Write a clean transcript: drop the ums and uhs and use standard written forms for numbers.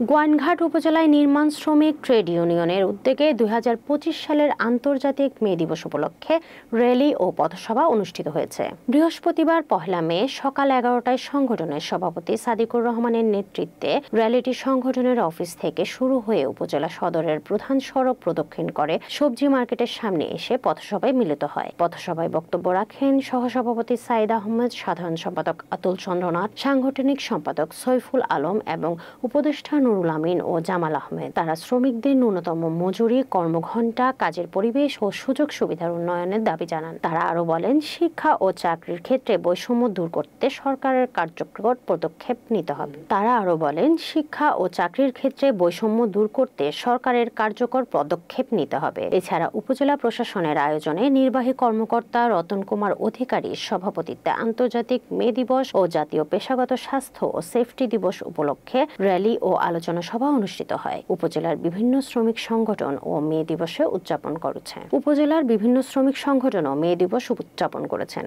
গোয়াইনঘাট উপজেলায় নির্মাণ শ্রমিক ট্রেড ইউনিয়নের উদ্যোগে ২০২৫ সালের আন্তর্জাতিক মে দিবস উপলক্ষে র্যালি ও পথসভা অনুষ্ঠিত হয়েছে। বৃহস্পতিবার ১ মে সকাল ১১টায় সংগঠনের সভাপতি সাদিকুর রহমানের নেতৃত্বে র্যালিটি সংগঠনের অফিস থেকে শুরু হয়ে উপজেলা সদরের প্রধান সড়ক প্রদক্ষিণ করে সবজি মার্কেটের সামনে এসে পথসভায় মিলিত হয়। পথসভায় বক্তব্য রাখেন সহসভাপতি সাইদ আহমেদ, সাধারণ সম্পাদক আতুল চন্দ্রনাথ, সাংগঠনিক সম্পাদক সৈফুল আলম এবং উপদেষ্টা নুরুল আমিন ও জামাল আহমেদ। তারা শ্রমিকদের ন্যূনতম মজুরি, কর্মঘণ্টা, কাজের পরিবেশ ও সুযোগ সুবিধার উন্নয়নের দাবি জানান। তারা আরো বলেন, শিক্ষা ও চাকরির ক্ষেত্রে বৈষম্য দূর করতে সরকারের কার্যকর পদক্ষেপ নিতে হবে। এছাড়া উপজেলা প্রশাসনের আয়োজনে নির্বাহী কর্মকর্তা রতন কুমার অধিকারীর সভাপতিত্বে আন্তর্জাতিক মে দিবস ও জাতীয় পেশাগত স্বাস্থ্য ও সেফটি দিবস উপলক্ষে র্যালি ও আলোচনা সভা অনুষ্ঠিত হয়। উপজেলার বিভিন্ন শ্রমিক সংগঠন ও মে দিবস উদযাপন করেছেন।